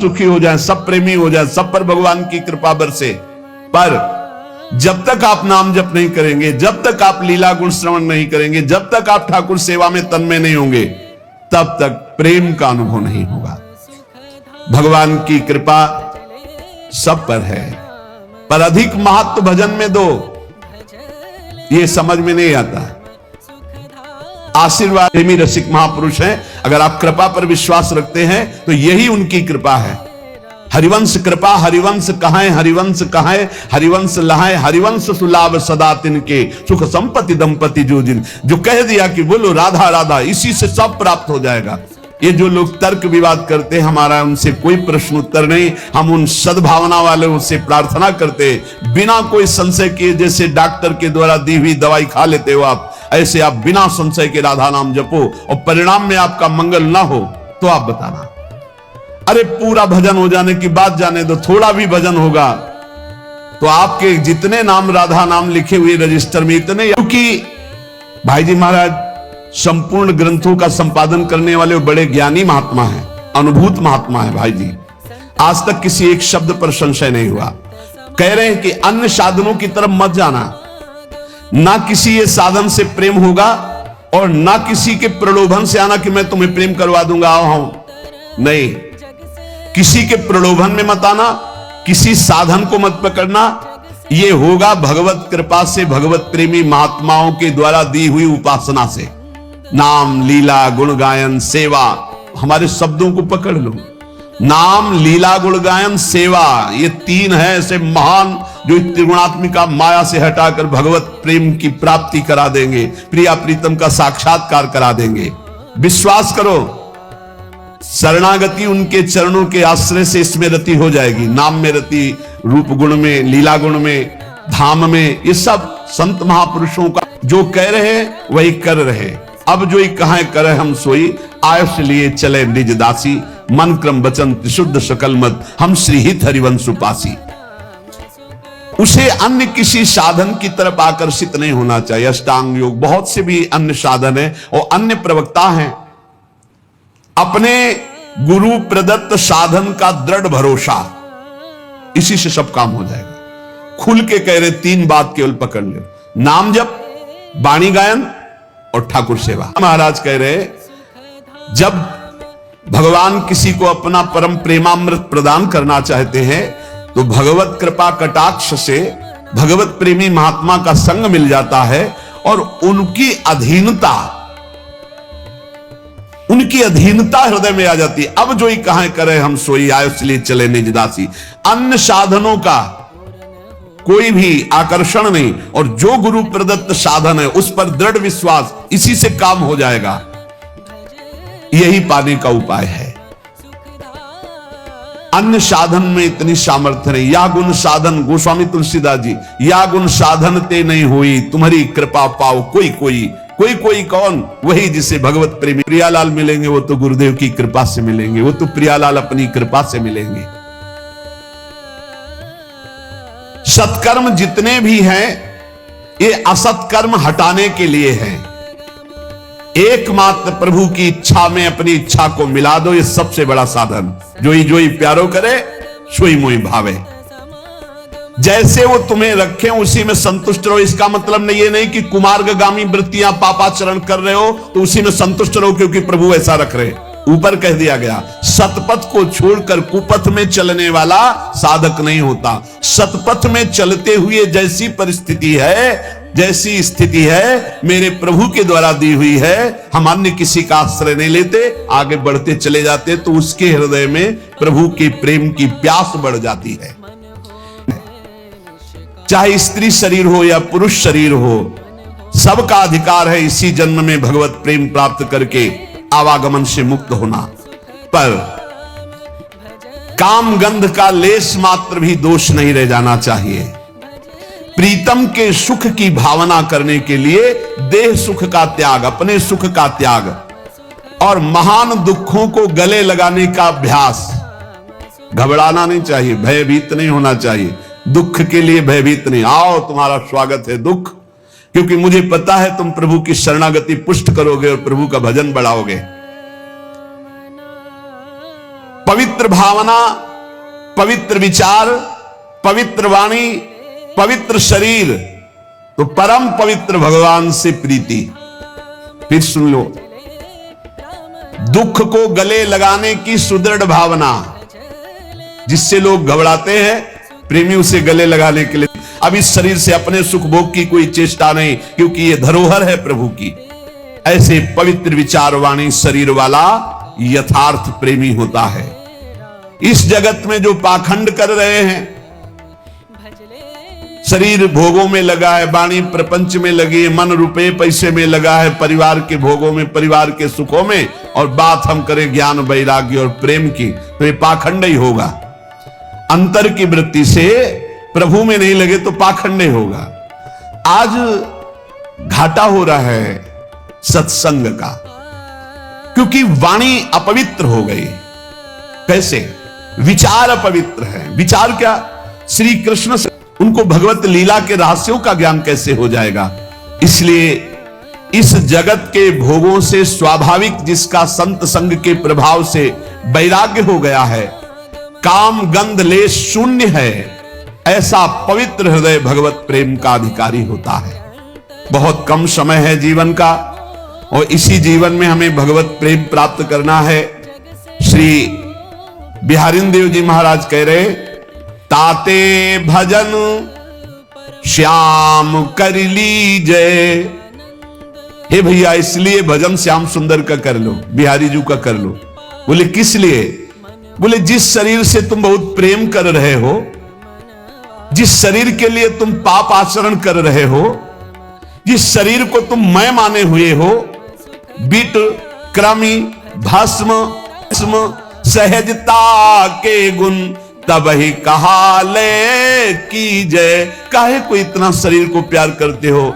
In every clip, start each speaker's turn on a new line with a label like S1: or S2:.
S1: सुखी हो जाएं, सब प्रेमी हो जाएं, सब पर भगवान की कृपा बरसे। पर जब तक आप नाम जप नहीं करेंगे, जब तक आप लीला गुण श्रवण नहीं करेंगे, जब तक आप ठाकुर सेवा में तन्मय नहीं होंगे, तब तक प्रेम का अनुभव नहीं होगा। भगवान की कृपा सब पर है, पर अधिक महत्व भजन में दो, ये समझ में नहीं आता। आशीर्वाद प्रेमी रसिक महापुरुष हैं, अगर आप कृपा पर विश्वास रखते हैं तो यही उनकी कृपा है। हरिवंश कृपा हरिवंश कहां, हरिवंश कहां, हरिवंश लहाए, हरिवंश सुलाभ सदा तिनके, सुख संपत्ति दंपति जो जिन। जो कह दिया कि बोलो राधा राधा, इसी से सब प्राप्त हो जाएगा। ये जो लोग तर्क विवाद करते हैं, हमारा उनसे कोई प्रश्न उत्तर नहीं। हम उन सद्भावना वालों से प्रार्थना करते, बिना कोई संशय किए, जैसे डॉक्टर के द्वारा दी हुई दवाई खा लेते हो आप, ऐसे आप बिना संशय के राधा नाम जपो और परिणाम में आपका मंगल ना हो तो आप बताना। अरे पूरा भजन हो जाने की बात जाने दो, थोड़ा भी भजन होगा तो आपके जितने नाम राधा नाम लिखे हुए रजिस्टर में इतने, क्योंकि भाई जी महाराज संपूर्ण ग्रंथों का संपादन करने वाले बड़े ज्ञानी महात्मा हैं, अनुभूत महात्मा है भाई जी। आज तक किसी एक शब्द पर संशय नहीं हुआ। कह रहे हैं कि अन्य साधनों की तरफ मत जाना, ना किसी ये साधन से प्रेम होगा और ना किसी के प्रलोभन से आना कि मैं तुम्हें प्रेम करवा दूंगा, आओ नहीं। किसी के प्रलोभन में मत आना, किसी साधन को मत पकड़ना। ये होगा भगवत कृपा से, भगवत प्रेमी महात्माओं के द्वारा दी हुई उपासना से। नाम लीला गुण गायन सेवा, हमारे शब्दों को पकड़ लो। नाम लीला गुण गायन सेवा, ये तीन है ऐसे महान जो त्रिगुणात्मिका माया से हटाकर भगवत प्रेम की प्राप्ति करा देंगे, प्रिया प्रीतम का साक्षात्कार करा देंगे। विश्वास करो, शरणागति उनके चरणों के आश्रय से इसमें रति हो जाएगी। नाम में रति, रूप गुण में, लीला गुण में, धाम में, ये सब संत महापुरुषों का जो कह रहे वही कर रहे। अब जो ही कहा करे हम सोई, आयुष लिए चले निज दासी, मन क्रम वचन त्रिशुद्ध सकल मत, हम श्री हित हरिवंश उपासी। उसे अन्य किसी साधन की तरफ आकर्षित नहीं होना चाहिए। अष्टांग योग, बहुत से भी अन्य साधन है और अन्य प्रवक्ता हैं। अपने गुरु प्रदत्त साधन का दृढ़ भरोसा, इसी से सब काम हो जाएगा। खुल के कह रहे, तीन बात केवल पकड़ ले, नाम जप, वाणी गायन और ठाकुर सेवा। महाराज कह रहे, जब भगवान किसी को अपना परम प्रेमामृत प्रदान करना चाहते हैं तो भगवत कृपा कटाक्ष से भगवत प्रेमी महात्मा का संग मिल जाता है और उनकी अधीनता हृदय में आ जाती है। अब जो ही कहां करे हम सोई, आयुष लिए चले निज दासी। अन्य साधनों का कोई भी आकर्षण नहीं, और जो गुरु प्रदत्त साधन है उस पर दृढ़ विश्वास, इसी से काम हो जाएगा। यही पाने का उपाय है। अन्य साधन में इतनी सामर्थ्य नहीं। या गुण साधन, गोस्वामी तुलसीदास जी, या गुण साधन ते नहीं हुई, तुम्हारी कृपा पाओ कोई कोई। कोई कोई कौन? वही जिसे भगवत प्रेमी प्रियालाल मिलेंगे, वो तो गुरुदेव की कृपा से मिलेंगे, वो तो प्रियालाल अपनी कृपा से मिलेंगे। सत्कर्म जितने भी हैं ये असत्कर्म हटाने के लिए हैं। एकमात्र प्रभु की इच्छा में अपनी इच्छा को मिला दो, ये सबसे बड़ा साधन। जो ही प्यारो करे सोई मोई भावे। जैसे वो तुम्हें रखें उसी में संतुष्ट रहो। इसका मतलब नहीं, ये नहीं कि कुमार्गामी वृत्तियां पापाचरण कर रहे हो तो उसी में संतुष्ट रहो क्योंकि प्रभु ऐसा रख रहे। ऊपर कह दिया गया, सतपथ को छोड़कर कुपथ में चलने वाला साधक नहीं होता। सतपथ में चलते हुए जैसी परिस्थिति है, जैसी स्थिति है, मेरे प्रभु के द्वारा दी हुई है, हम अन्य किसी का आश्रय नहीं लेते, आगे बढ़ते चले जाते, तो उसके हृदय में प्रभु के प्रेम की प्यास बढ़ जाती है। चाहे स्त्री शरीर हो या पुरुष शरीर हो, सबका अधिकार है इसी जन्म में भगवत प्रेम प्राप्त करके आवागमन से मुक्त होना। पर काम गंध का लेस मात्र भी दोष नहीं रह जाना चाहिए। प्रीतम के सुख की भावना करने के लिए देह सुख का त्याग, अपने सुख का त्याग और महान दुखों को गले लगाने का अभ्यास। घबराना नहीं चाहिए, भयभीत नहीं होना चाहिए। दुख के लिए भयभीत नहीं, आओ तुम्हारा स्वागत है दुख, क्योंकि मुझे पता है तुम प्रभु की शरणागति पुष्ट करोगे और प्रभु का भजन बढ़ाओगे। पवित्र पवित्र भावना, पवित्र विचार, पवित्र वाणी, पवित्र शरीर, तो परम पवित्र भगवान से प्रीति। फिर सुन लो, दुख को गले लगाने की सुदृढ़ भावना, जिससे लोग घबराते हैं, प्रेमी उसे गले लगाने के लिए। अब इस शरीर से अपने सुख भोग की कोई चेष्टा नहीं, क्योंकि ये धरोहर है प्रभु की। ऐसे पवित्र विचार वाणी शरीर वाला यथार्थ प्रेमी होता है। इस जगत में जो पाखंड कर रहे हैं, शरीर भोगों में लगा है, वाणी प्रपंच में लगी है, मन रुपए पैसे में लगा है, परिवार के भोगों में, परिवार के सुखों में, और बात हम करें ज्ञान वैराग्य और प्रेम की, तो ये पाखंड ही होगा। अंतर की वृत्ति से प्रभु में नहीं लगे तो पाखंड ही होगा। आज घाटा हो रहा है सत्संग का, क्योंकि वाणी अपवित्र हो गई। कैसे? विचार अपवित्र है। विचार क्या? श्री कृष्ण से उनको भगवत लीला के रहस्यों का ज्ञान कैसे हो जाएगा? इसलिए इस जगत के भोगों से स्वाभाविक जिसका संत संग के प्रभाव से वैराग्य हो गया है, काम गंध लेश शून्य है, ऐसा पवित्र हृदय भगवत प्रेम का अधिकारी होता है। बहुत कम समय है जीवन का, और इसी जीवन में हमें भगवत प्रेम प्राप्त करना है। श्री बिहारिन देव जी महाराज कह रहे, ताते भजन श्याम कर लीजय। हे भैया, इसलिए भजन श्याम सुंदर का कर लो, बिहारी जी का कर लो। बोले किस लिए? बोले जिस शरीर से तुम बहुत प्रेम कर रहे हो, जिस शरीर के लिए तुम पाप आचरण कर रहे हो, जिस शरीर को तुम मैं माने हुए हो, बीट क्रमी भस्म सहजता के गुण तब ही कहा ले की जय। काहे को इतना शरीर को प्यार करते हो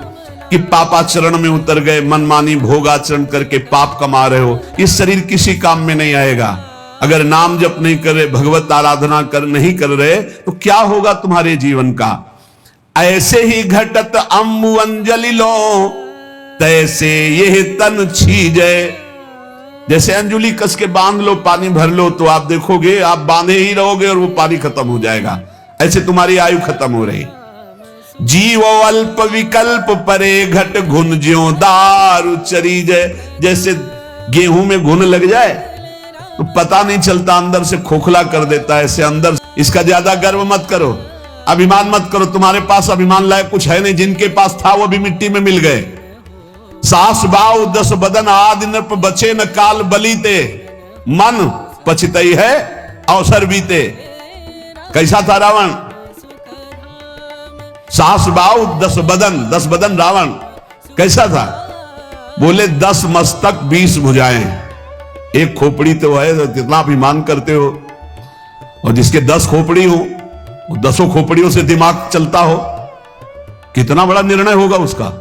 S1: कि पापाचरण में उतर गए, मनमानी भोगाचरण करके पाप कमा रहे हो? इस शरीर किसी काम में नहीं आएगा। अगर नाम जप नहीं कर रहे, भगवत आराधना नहीं कर रहे, तो क्या होगा तुम्हारे जीवन का? ऐसे ही घटत अम्बु अंजलि लो, तैसे यह तन छीजे। जैसे अंजुली कस के बांध लो, पानी भर लो, तो आप देखोगे आप बांधे ही रहोगे और वो पानी खत्म हो जाएगा। ऐसे तुम्हारी आयु खत्म हो रही। जीवो अल्प विकल्प परे घट घुन ज्यों दारु चरी जय। जैसे गेहूं में घुन लग जाए तो पता नहीं चलता, अंदर से खोखला कर देता है। ऐसे अंदर इसका ज्यादा गर्व मत करो, अभिमान मत करो। तुम्हारे पास अभिमान लायक कुछ है नहीं। जिनके पास था वो भी मिट्टी में मिल गए। सास बाव दस बदन आदि नृप बचे न काल बलीते, मन पछतई है अवसर बीते। कैसा था रावण? सास बाव 10 बदन रावण कैसा था? बोले 10 मस्तक 20 भुजाएं, एक खोपड़ी तो है। तो कितना अभिमान करते हो। और जिसके 10 खोपड़ी हो, वो 10 खोपड़ियों से दिमाग चलता हो, कितना बड़ा निर्णय होगा उसका।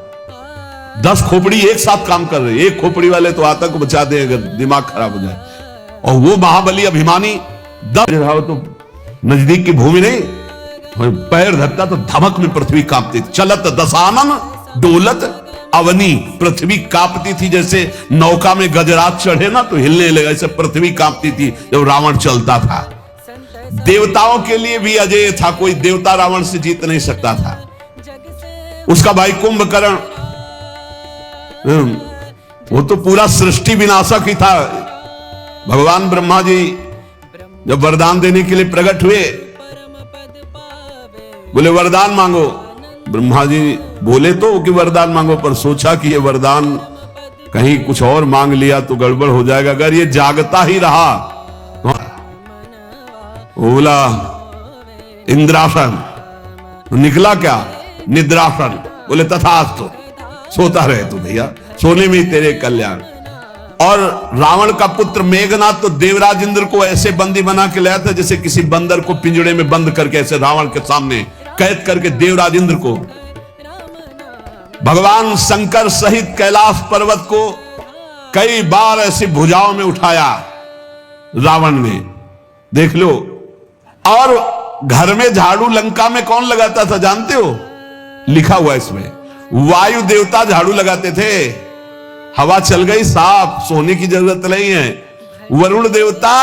S1: 10 खोपड़ी एक साथ काम कर रहे, एक खोपड़ी वाले तो आतंक बचा दे अगर दिमाग खराब हो जाए। और वो महाबली अभिमानी 10 तो नजदीक की भूमि नहीं, पैर धरता तो धमक में पृथ्वी कांपती थी। चलत दशानन डोलत अवनी, पृथ्वी कांपती थी। जैसे नौका में गजरात चढ़े ना तो हिलने लगा, ऐसे पृथ्वी कांपती थी जब रावण चलता था। देवताओं के लिए भी अजय था, कोई देवता रावण से जीत नहीं सकता था। उसका भाई कुंभकर्ण, वो तो पूरा सृष्टि विनाशक ही था। भगवान ब्रह्मा जी जब वरदान देने के लिए प्रकट हुए, बोले वरदान मांगो। ब्रह्मा जी बोले तो कि वरदान मांगो, पर सोचा कि ये वरदान कहीं कुछ और मांग लिया तो गड़बड़ हो जाएगा। अगर ये जागता ही रहा तो बोला इंद्रासन, निकला क्या? निद्रासन। बोले तथास्तु, सोता रहे तो भैया, सोने में ही तेरे कल्याण। और रावण का पुत्र मेघनाथ तो देवराज इंद्र को ऐसे बंदी बना के लाया था जैसे किसी बंदर को पिंजड़े में बंद करके, ऐसे रावण के सामने कैद करके देवराज इंद्र को। भगवान शंकर सहित कैलाश पर्वत को कई बार ऐसी भुजाओं में उठाया रावण ने, देख लो। और घर में झाड़ू लंका में कौन लगाता था जानते हो? लिखा हुआ इसमें, वायु देवता झाड़ू लगाते थे। हवा चल गई साफ, सोने की जरूरत नहीं है। वरुण देवता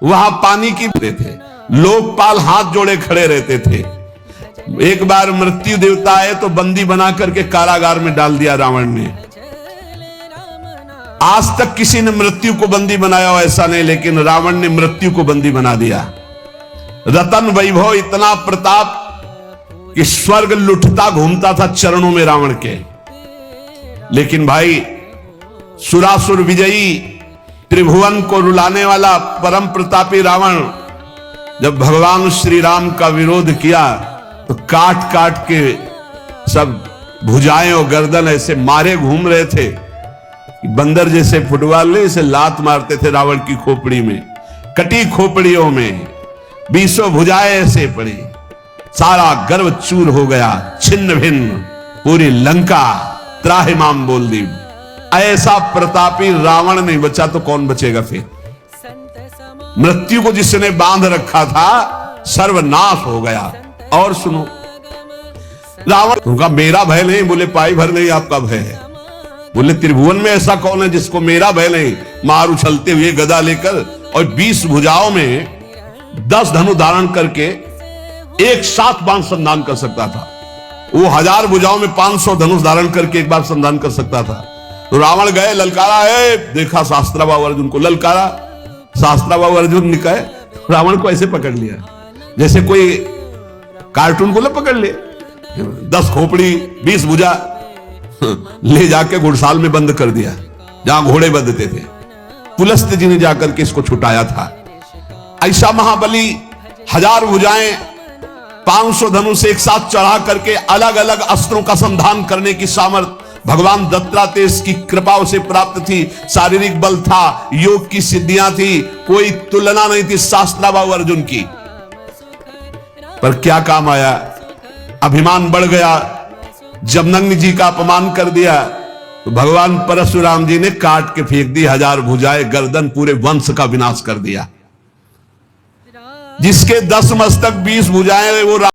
S1: वहां पानी की थे, लोकपाल हाथ जोड़े खड़े रहते थे। एक बार मृत्यु देवता आए तो बंदी बना करके कारागार में डाल दिया रावण ने। आज तक किसी ने मृत्यु को बंदी बनाया हो ऐसा नहीं, लेकिन रावण ने मृत्यु को बंदी बना दिया। रतन वैभव, इतना प्रताप कि स्वर्ग लुटता घूमता था चरणों में रावण के। लेकिन भाई सुरासुर विजयी, त्रिभुवन को रुलाने वाला परम प्रतापी रावण जब भगवान श्री राम का विरोध किया तो काट काट के सब भुजाएं और गर्दन ऐसे मारे घूम रहे थे। बंदर जैसे फुटबॉल ने इसे लात मारते थे रावण की खोपड़ी में, कटी खोपड़ियों में 20 भुजाएं ऐसे पड़ी। सारा गर्व चूर हो गया, छिन्न भिन्न, पूरी लंका त्राहिमाम बोल दी। ऐसा प्रतापी रावण नहीं बचा तो कौन बचेगा फिर? मृत्यु को जिसने बांध रखा था सर्वनाश हो गया। और सुनो, रावण उनका मेरा भय नहीं, बोले पाई भर नहीं आपका भय है। बोले त्रिभुवन में ऐसा कौन है जिसको मेरा भय नहीं? मार उछलते हुए गदा लेकर और 20 भुजाओं में 10 धनु धारण करके एक साथ बाण संधान कर सकता था। वो 1000 भुजाओं में 500 धनुष धारण करके एक बार संधान कर सकता था। तो रावण गए, ललकारा है, देखा शास्त्राबाहु अर्जुन को, ललकारा, शास्त्राबाहु अर्जुन ने कहे रावण को ऐसे पकड़ लिया जैसे कोई कार्टून को पकड़ ले। 10 खोपड़ी 20 भुजा ले जाके घुड़साल में बंद कर दिया जहां घोड़े बंधते थे। पुलस्त जी ने जाकर के इसको छुटाया था। ऐसा महाबली 1000 भुजाएं 500 धनुष एक साथ चढ़ा करके अलग अलग अस्त्रों का संधान करने की सामर्थ्य भगवान दत्तात्रेय की कृपा से प्राप्त थी। शारीरिक बल था, योग की सिद्धियां थी, कोई तुलना नहीं थी शास्त्राबाहु अर्जुन की। पर क्या काम आया? अभिमान बढ़ गया, जमदग्नि जी का अपमान कर दिया तो भगवान परशुराम जी ने काट के फेंक दी 1000 भुजाएं, गर्दन, पूरे वंश का विनाश कर दिया। जिसके 10 मस्तक 20 भुजाएं वो